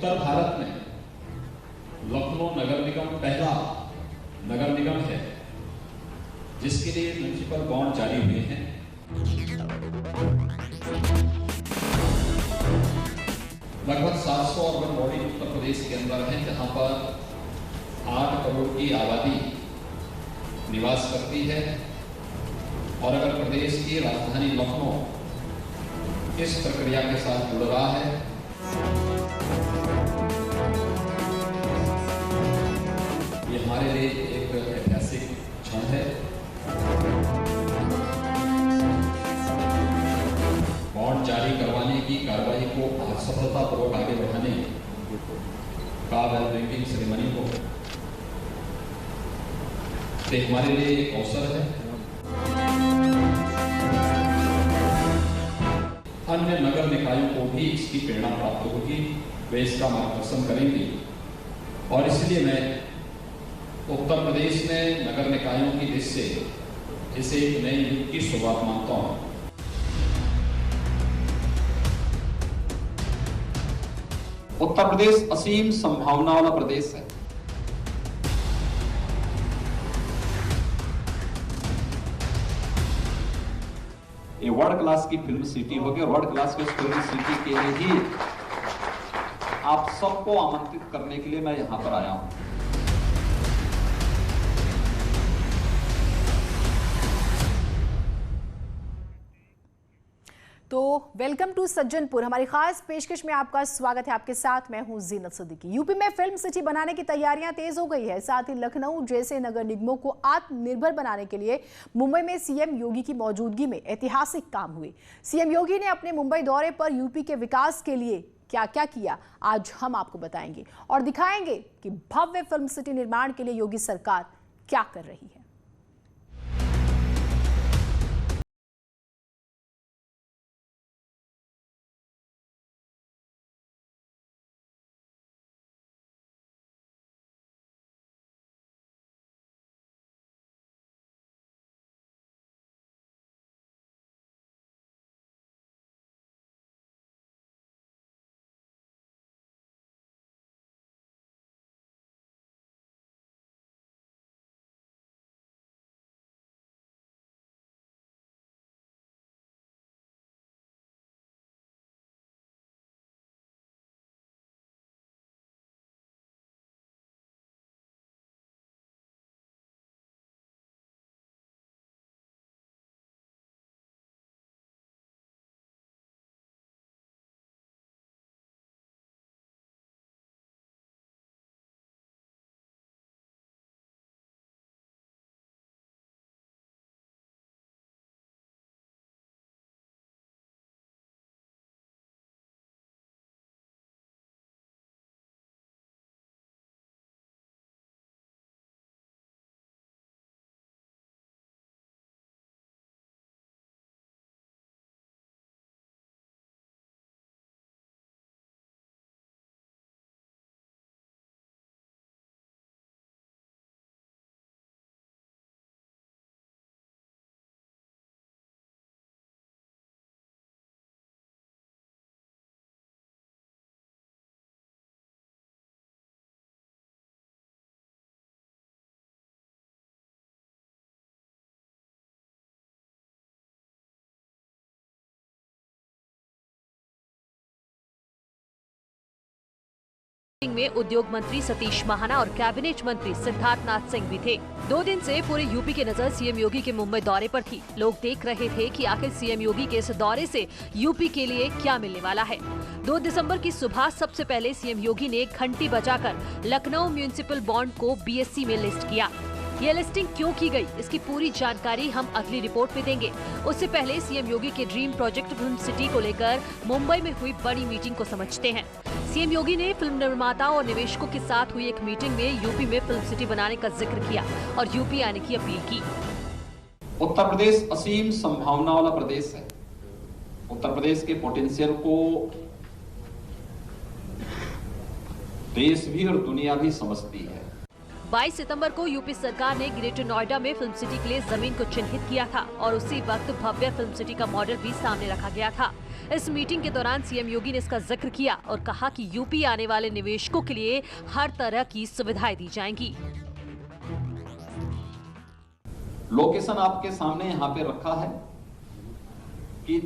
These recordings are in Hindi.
उत्तर भारत में लखनऊ नगर निगम पहला नगर निगम है जिसके लिए म्युनिसिपल बॉन्ड जारी हुए हैं। लगभग 700 अर्बन बॉडी उत्तर प्रदेश के अंदर हैं जहां पर 8 करोड़ की आबादी निवास करती है। और अगर प्रदेश की राजधानी लखनऊ इस प्रक्रिया के साथ जुड़ रहा है, ये हमारे लिए एक ऐतिहासिक क्षण है। बॉन्ड जारी करवाने की कार्रवाई को सफलतापूर्वक आगे बढ़ाने का वेल ड्रिंकिंग सेरेमनी को हमारे लिए एक अवसर है। अन्य नगर निकायों को भी इसकी प्रेरणा प्राप्त होगी, वे इसका मार्गदर्शन करेंगे। और इसलिए मैं उत्तर प्रदेश में नगर निकायों की दृष्टि से इसे एक नए युग की शुरुआत मानता हूं। उत्तर प्रदेश असीम संभावना वाला प्रदेश है। ये वर्ल्ड क्लास की फिल्म सिटी होगी और वर्ल्ड क्लास की फिल्म सिटी के लिए ही आप सबको आमंत्रित करने के लिए मैं यहां पर आया हूं। तो वेलकम टू सज्जनपुर, हमारी खास पेशकश में आपका स्वागत है। आपके साथ मैं हूं जीनत सिद्दीकी। यूपी में फिल्म सिटी बनाने की तैयारियां तेज हो गई है। साथ ही लखनऊ जैसे नगर निगमों को आत्मनिर्भर बनाने के लिए मुंबई में सीएम योगी की मौजूदगी में ऐतिहासिक काम हुए। सीएम योगी ने अपने मुंबई दौरे पर यूपी के विकास के लिए क्या क्या किया, आज हम आपको बताएंगे और दिखाएंगे कि भव्य फिल्म सिटी निर्माण के लिए योगी सरकार क्या कर रही है। में उद्योग मंत्री सतीश महाना और कैबिनेट मंत्री सिद्धार्थनाथ सिंह भी थे। 2 दिन से पूरे यूपी की नजर सीएम योगी के मुंबई दौरे पर थी। लोग देख रहे थे कि आखिर सीएम योगी के इस दौरे से यूपी के लिए क्या मिलने वाला है। 2 दिसंबर की सुबह सबसे पहले सीएम योगी ने घंटी बजाकर लखनऊ म्युनिसिपल बॉन्ड को बीएससी में लिस्ट किया। ये लिस्टिंग क्यों की गई, इसकी पूरी जानकारी हम अगली रिपोर्ट में देंगे। उससे पहले सीएम योगी के ड्रीम प्रोजेक्ट फिल्म सिटी को लेकर मुंबई में हुई बड़ी मीटिंग को समझते हैं। सीएम योगी ने फिल्म निर्माता और निवेशकों के साथ हुई एक मीटिंग में यूपी में फिल्म सिटी बनाने का जिक्र किया और यूपी आने की अपील की। उत्तर प्रदेश असीम संभावना वाला प्रदेश है। उत्तर प्रदेश के पोटेंशियल को देश भी और दुनिया भी समझती है। 22 सितंबर को यूपी सरकार ने ग्रेटर नोएडा में फिल्म सिटी के लिए जमीन को चिन्हित किया था और उसी वक्त भव्य फिल्म सिटी का मॉडल भी सामने रखा गया था। इस मीटिंग के दौरान सीएम योगी ने इसका जिक्र किया और कहा कि यूपी आने वाले निवेशकों के लिए हर तरह की सुविधाएं दी जाएंगी। लोकेशन आपके सामने यहाँ पे रखा है कि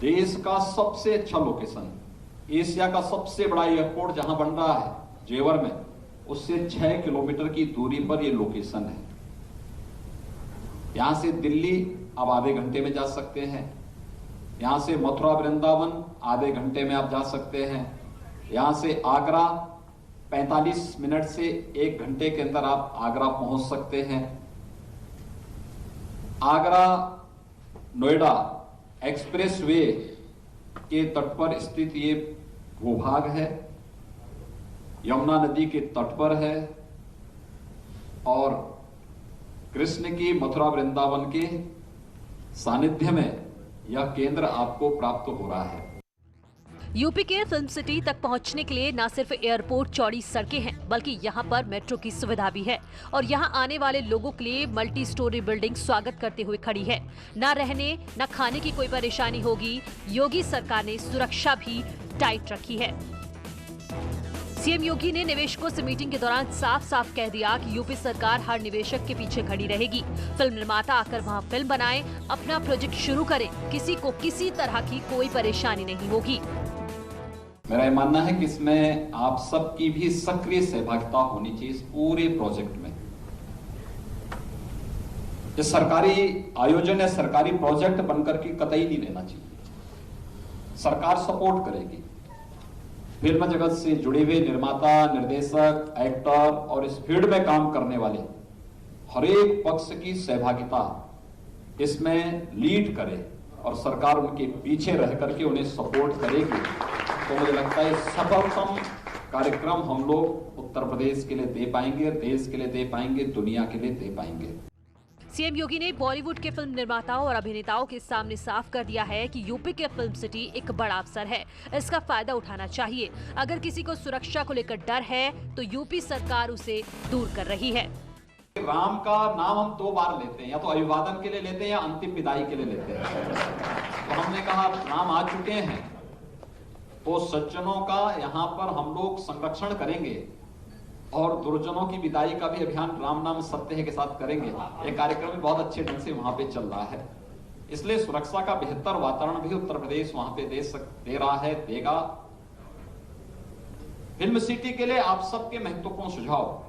देश का सबसे अच्छा लोकेशन, एशिया का सबसे बड़ा एयरपोर्ट जहां बन रहा है जेवर में, उससे 6 किलोमीटर की दूरी पर यह लोकेशन है। यहां से दिल्ली आप आधे घंटे में जा सकते हैं, यहां से मथुरा वृंदावन आधे घंटे में आप जा सकते हैं, यहां से आगरा 45 मिनट से 1 घंटे के अंदर आप आगरा पहुंच सकते हैं। आगरा नोएडा एक्सप्रेसवे के तट पर स्थित ये भूभाग है, यमुना नदी के तट पर है और कृष्ण की मथुरा वृंदावन के सानिध्य में यह केंद्र आपको प्राप्त हो रहा है। यूपी के फिल्म सिटी तक पहुंचने के लिए न सिर्फ एयरपोर्ट चौड़ी सड़कें हैं, बल्कि यहां पर मेट्रो की सुविधा भी है और यहां आने वाले लोगों के लिए मल्टी स्टोरी बिल्डिंग स्वागत करते हुए खड़ी है। न रहने न खाने की कोई परेशानी होगी। योगी सरकार ने सुरक्षा भी टाइट रखी है। सीएम योगी ने निवेशकों से मीटिंग के दौरान साफ साफ कह दिया कि यूपी सरकार हर निवेशक के पीछे खड़ी रहेगी। फिल्म निर्माता आकर वहां फिल्म बनाए, अपना प्रोजेक्ट शुरू करे, किसी को किसी तरह की कोई परेशानी नहीं होगी। मेरा ये मानना है कि इसमें आप सबकी भी सक्रिय सहभागिता होनी चाहिए इस पूरे प्रोजेक्ट में। ये सरकारी आयोजन या सरकारी प्रोजेक्ट बनकर के कतई नहीं रहना चाहिए। सरकार सपोर्ट करेगी। फिल्म जगत से जुड़े हुए निर्माता, निर्देशक, एक्टर और इस फील्ड में काम करने वाले हर एक पक्ष की सहभागिता इसमें लीड करे और सरकार उनके पीछे रह करके उन्हें सपोर्ट करेगी। तो मुझे लगता है सफलतम कार्यक्रम हम लोग उत्तर प्रदेश के लिए दे पाएंगे, देश के लिए दे पाएंगे, दुनिया के लिए दे पाएंगे। सीएम योगी ने बॉलीवुड के फिल्म निर्माताओं और अभिनेताओं के सामने साफ कर दिया है कि यूपी के फिल्म सिटी एक बड़ा अवसर है, इसका फायदा उठाना चाहिए। अगर किसी को सुरक्षा को लेकर डर है तो यूपी सरकार उसे दूर कर रही है। राम का नाम हम 2 बार लेते हैं, या तो अभिवादन के लिए लेते हैं या अंतिम विदाई के लिए लेते हैं। तो हमने कहा राम आ चुके हैं तो सज्जनों का यहाँ पर हम लोग संरक्षण करेंगे और दुर्जनों की विदाई का भी अभियान राम नाम सत्य है के साथ करेंगे। ये कार्यक्रम भी बहुत अच्छे ढंग से वहां पे चल रहा है, इसलिए सुरक्षा का बेहतर वातावरण भी उत्तर प्रदेश वहां पे दे रहा है, देगा। फिल्म सिटी के लिए आप सबके महत्वपूर्ण सुझाव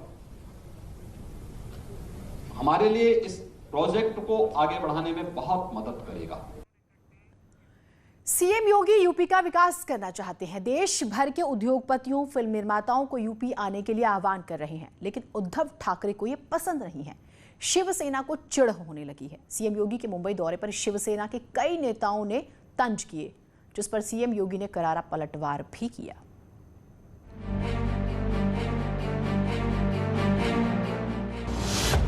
हमारे लिए इस प्रोजेक्ट को आगे बढ़ाने में बहुत मदद करेगा। सीएम योगी यूपी का विकास करना चाहते हैं। देश भर के उद्योगपतियों, फिल्म निर्माताओं को यूपी आने के लिए आह्वान कर रहे हैं, लेकिन उद्धव ठाकरे को यह पसंद नहीं है। शिवसेना को चिढ़ होने लगी है। सीएम योगी के मुंबई दौरे पर शिवसेना के कई नेताओं ने तंज किए, जिस पर सीएम योगी ने करारा पलटवार भी किया।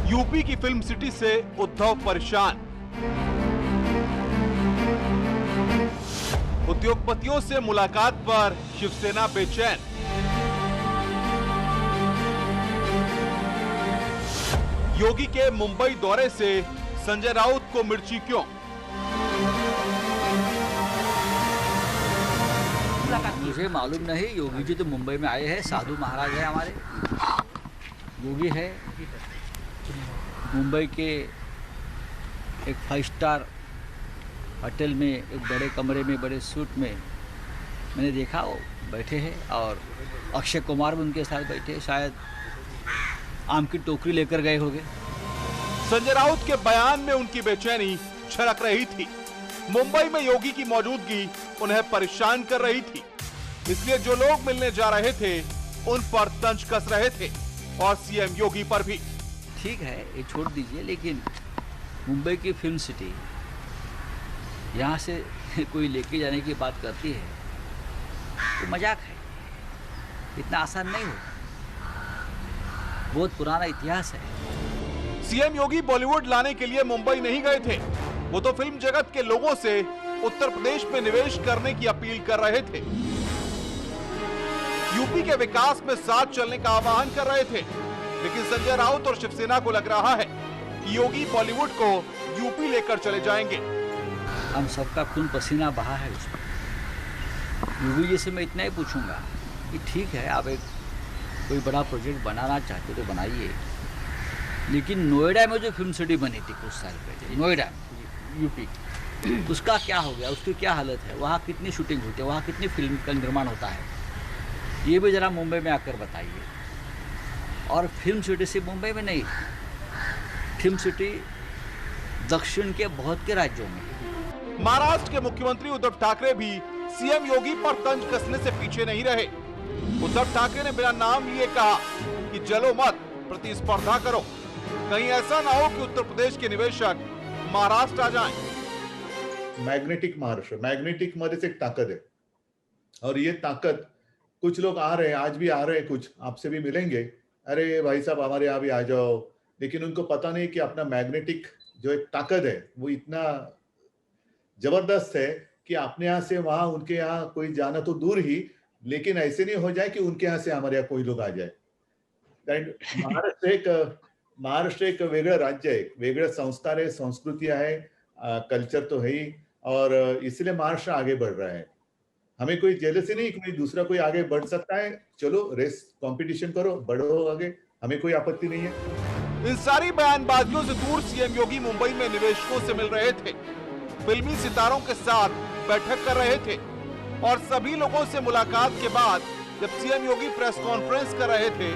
यूपी की फिल्म सिटी से उद्धव परेशान। उद्योगपतियों से मुलाकात पर शिवसेना बेचैन। योगी के मुंबई दौरे से संजय राउत को मिर्ची क्यों? मुझे मालूम नहीं। योगी जी तो मुंबई में आए हैं, साधु महाराज है हमारे। योगी है मुंबई के एक 5 स्टार होटल में, एक बड़े कमरे में, बड़े सूट में मैंने देखा वो बैठे हैं और अक्षय कुमार भी उनके साथ बैठे, शायद आम की टोकरी लेकर गए होंगे। संजय राउत के बयान में उनकी बेचैनी छलक रही थी। मुंबई में योगी की मौजूदगी उन्हें परेशान कर रही थी, इसलिए जो लोग मिलने जा रहे थे उन पर तंज कस रहे थे और सीएम योगी पर भी। ठीक है, ये छोड़ दीजिए, लेकिन मुंबई की फिल्म सिटी यहाँ से कोई लेके जाने की बात करती है तो मजाक है। इतना आसान नहीं हो, बहुत पुराना इतिहास है। सीएम योगी बॉलीवुड लाने के लिए मुंबई नहीं गए थे, वो तो फिल्म जगत के लोगों से उत्तर प्रदेश में निवेश करने की अपील कर रहे थे, यूपी के विकास में साथ चलने का आह्वान कर रहे थे। लेकिन संजय राउत और शिवसेना को लग रहा है कि योगी बॉलीवुड को यूपी लेकर चले जाएंगे। हम सबका खून पसीना बहा है उसमें। यूवी जी से मैं इतना ही पूछूंगा कि ठीक है, आप एक कोई बड़ा प्रोजेक्ट बनाना चाहते तो बनाइए, लेकिन नोएडा में जो फिल्म सिटी बनी थी कुछ साल पहले, नोएडा यूपी, उसका क्या हो गया, उसकी क्या हालत है, वहाँ कितनी शूटिंग होती है, वहाँ कितनी फिल्म का निर्माण होता है, ये भी ज़रा मुंबई में आकर बताइए। और फिल्म सिटी से मुंबई में नहीं, फिल्म सिटी दक्षिण के बहुत के राज्यों में। महाराष्ट्र के मुख्यमंत्री उद्धव ठाकरे भी सीएम योगी पर तंज कसने से पीछे नहीं रहे। उद्धव ठाकरे ने बिना नाम लिए कहा कि जलो मत, प्रतिस्पर्धा करो, कहीं ऐसा ना हो कि उत्तर प्रदेश के निवेशक महाराष्ट्र आ जाएं। मैग्नेटिक महाराष्ट्र, मैग्नेटिक मध्ये एक ताकत है, और ये ताकत कुछ लोग आ रहे हैं, आज भी आ रहे हैं, कुछ आपसे भी मिलेंगे, अरे भाई साहब हमारे यहाँ भी आ जाओ, लेकिन उनको पता नहीं कि अपना मैग्नेटिक जो एक ताकत है वो इतना जबरदस्त है कि अपने यहाँ से वहां उनके यहाँ कोई जाना तो दूर ही, लेकिन ऐसे नहीं हो जाए कि उनके यहाँ से हमारे यहाँ कोई लोग आ जाए। महाराष्ट्र एक वेगळं राज्य आहे, वेगळं संस्कार है, संस्कृतियां है, कल्चर तो है ही, और इसलिए महाराष्ट्र आगे बढ़ रहा है। हमें कोई जेलसी नहीं, कोई दूसरा कोई आगे बढ़ सकता है, चलो रेस कंपटीशन करो, बढ़ो आगे, हमें कोई आपत्ति नहीं है। इन सारी बयानबाजियों से दूर सीएम योगी मुंबई में निवेशकों से मिल रहे थे, फिल्मी सितारों के साथ बैठक कर रहे थे, और सभी लोगों से मुलाकात के बाद जब सीएम योगी प्रेस कॉन्फ्रेंस कर रहे थे,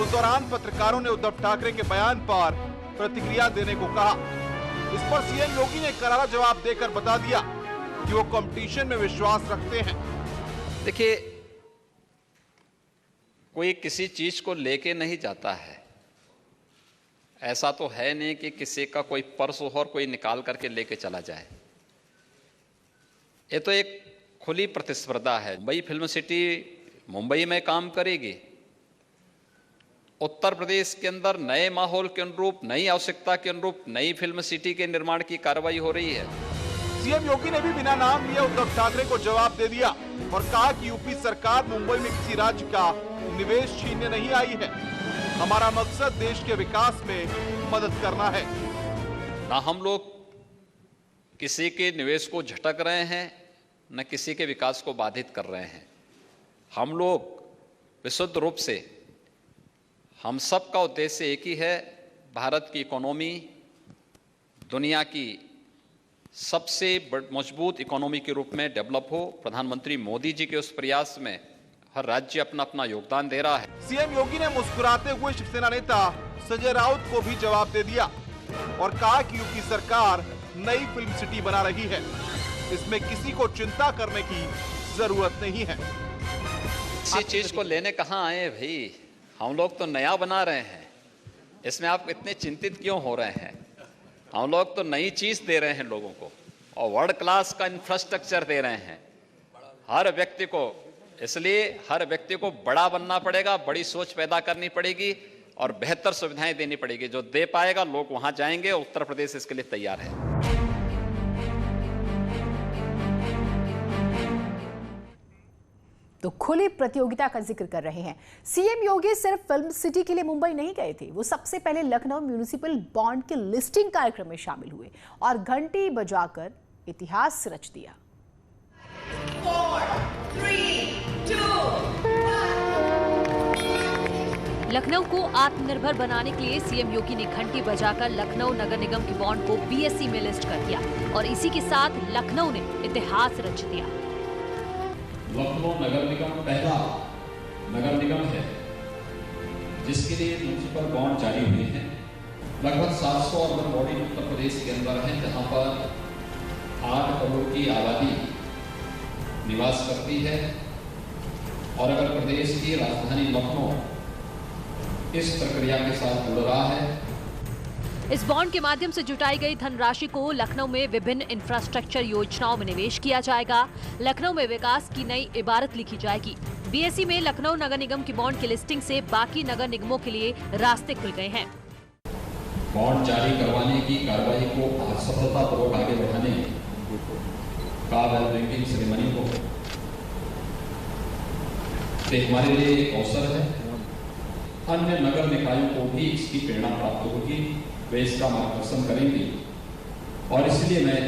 उस दौरान पत्रकारों ने उद्धव ठाकरे के बयान पर प्रतिक्रिया देने को कहा। इस पर सीएम योगी ने करारा जवाब देकर बता दिया कि वो कंपटीशन में विश्वास रखते हैं। देखिए, कोई किसी चीज को लेके नहीं जाता है, ऐसा तो है नहीं कि किसी का कोई पर्स हो और कोई निकाल करके लेके चला जाए। ये तो एक खुली प्रतिस्पर्धा है। मुंबई फिल्म सिटी मुंबई में काम करेगी, उत्तर प्रदेश के अंदर नए माहौल के अनुरूप, नई आवश्यकता के अनुरूप नई फिल्म सिटी के निर्माण की कार्रवाई हो रही है। सीएम योगी ने भी बिना नाम लिए उद्धव ठाकरे को जवाब दे दिया और कहा कि यूपी सरकार मुंबई में किसी राज्य का निवेश छीनने नहीं आई है। हमारा मकसद देश के विकास में मदद करना है। ना हम लोग किसी के निवेश को झटक रहे हैं, न किसी के विकास को बाधित कर रहे हैं। हम लोग विशुद्ध रूप से, हम सब का उद्देश्य एक ही है, भारत की इकोनॉमी दुनिया की सबसे मजबूत इकोनॉमी के रूप में डेवलप हो। प्रधानमंत्री मोदी जी के उस प्रयास में हर राज्य अपना अपना योगदान दे रहा है। सीएम योगी ने मुस्कुराते हुए शिवसेना नेता संजय राउत को भी जवाब दे दिया और कहा कि यूपी सरकार नई फिल्म सिटी बना रही है, इसमें किसी को चिंता करने की जरूरत नहीं है। किसी चीज को लेने कहाँ आए भाई, हम लोग तो नया बना रहे हैं, इसमें आप इतने चिंतित क्यों हो रहे हैं? हम लोग तो नई चीज दे रहे हैं लोगों को, और वर्ल्ड क्लास का इंफ्रास्ट्रक्चर दे रहे हैं हर व्यक्ति को। इसलिए हर व्यक्ति को बड़ा बनना पड़ेगा, बड़ी सोच पैदा करनी पड़ेगी और बेहतर सुविधाएं देनी पड़ेगी। जो दे पाएगा लोग वहां जाएंगे, उत्तर प्रदेश इसके लिए तैयार है। तो खुली प्रतियोगिता का जिक्र कर रहे हैं। सीएम योगी सिर्फ फिल्म सिटी के लिए मुंबई नहीं गए थे, वो सबसे पहले लखनऊ म्यूनिसिपल बॉन्ड के लिस्टिंग कार्यक्रम में शामिल हुए और घंटी बजाकर इतिहास रच दिया। 4, 3, 2, 1। लखनऊ को आत्मनिर्भर बनाने के लिए सीएम योगी ने घंटी बजाकर लखनऊ नगर निगम के बॉन्ड को बीएसई में लिस्ट कर दिया और इसी के साथ लखनऊ ने इतिहास रच दिया। लखनऊ नगर निगम पहला नगर निगम है जिसके लिए म्यूनिसिपल बॉन्ड जारी हुए हैं। लगभग 700 अर्बन बॉडी उत्तर प्रदेश के अंदर हैं, जहां पर 8 करोड़ की आबादी निवास करती है। और अगर प्रदेश की राजधानी लखनऊ इस प्रक्रिया के साथ जुड़ रहा है। इस बॉन्ड के माध्यम से जुटाई गई धनराशि को लखनऊ में विभिन्न इंफ्रास्ट्रक्चर योजनाओं में निवेश किया जाएगा। लखनऊ में विकास की नई इबारत लिखी जाएगी। बीएसई में लखनऊ नगर निगम की बॉन्ड की लिस्टिंग से बाकी नगर निगमों के लिए रास्ते खुल गए हैं। बॉन्ड जारी करवाने की कार्रवाई को सफलतापूर्वक आगे बढ़ाने का वेलबिंग सेरेमनी को हमारे लिए एक अवसर है। अन्य नगर निकायों को भी इसकी प्रेरणा प्राप्त होगी, वे इसका मार्गदर्शन करेंगे और इसलिए मैं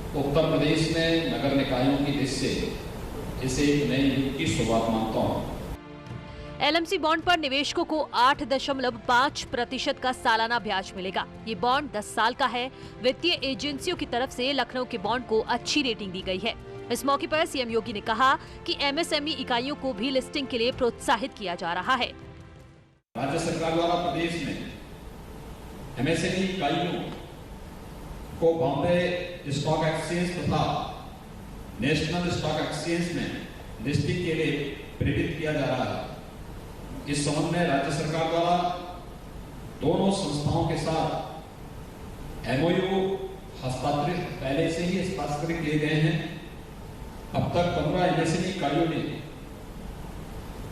उत्तर प्रदेश में नगर निकायों की दृष्टि से इसे एक नए युग की शुरुआत मानता हूँ। एलएमसी बॉन्ड पर निवेशकों को 8.5% का सालाना ब्याज मिलेगा। ये बॉन्ड 10 साल का है। वित्तीय एजेंसियों की तरफ से लखनऊ के बॉन्ड को अच्छी रेटिंग दी गई है। इस मौके पर सीएम योगी ने कहा कि एमएसएमई इकाइयों को भी लिस्टिंग के लिए प्रोत्साहित किया जा रहा है। राज्य सरकार द्वारा प्रदेश में एमएसएमई इकाइयों को बॉम्बे स्टॉक एक्सचेंज तथा नेशनल स्टॉक एक्सचेंज में लिस्टिंग के लिए प्रेरित किया जा रहा है। इस संबंध में राज्य सरकार द्वारा दोनों संस्थाओं के साथ एमओयू हस्ताक्षरित पहले से ही हस्ताक्षरित किए गए हैं। अब तक 15 एमएसएमई इकाइयों ने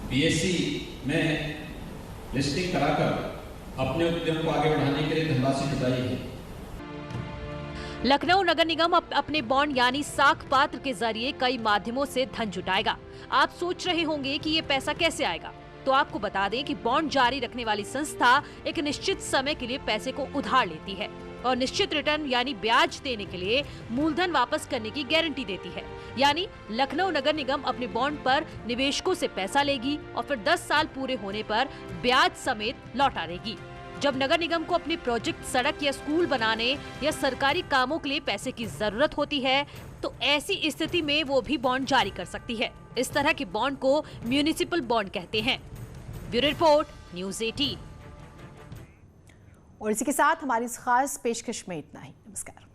बीएसई में लिस्टिंग कराकर अपने उद्यम को आगे बढ़ाने के लिए धनराशि जुटाई है। लखनऊ नगर निगम अपने बॉन्ड यानी साख पात्र के जरिए कई माध्यमों से धन जुटाएगा। आप सोच रहे होंगे कि ये पैसा कैसे आएगा, तो आपको बता दें कि बॉन्ड जारी रखने वाली संस्था एक निश्चित समय के लिए पैसे को उधार लेती है और निश्चित रिटर्न यानी ब्याज देने के लिए मूलधन वापस करने की गारंटी देती है। यानी लखनऊ नगर निगम अपने बॉन्ड पर निवेशकों से पैसा लेगी और फिर 10 साल पूरे होने पर ब्याज समेत लौटा देगी। जब नगर निगम को अपने प्रोजेक्ट, सड़क या स्कूल बनाने या सरकारी कामों के लिए पैसे की जरूरत होती है तो ऐसी स्थिति में वो भी बॉन्ड जारी कर सकती है। इस तरह के बॉन्ड को म्यूनिसिपल बॉन्ड कहते हैं। Bureau report, news 18। और इसी के साथ हमारी इस खास पेशकश में इतना ही। नमस्कार।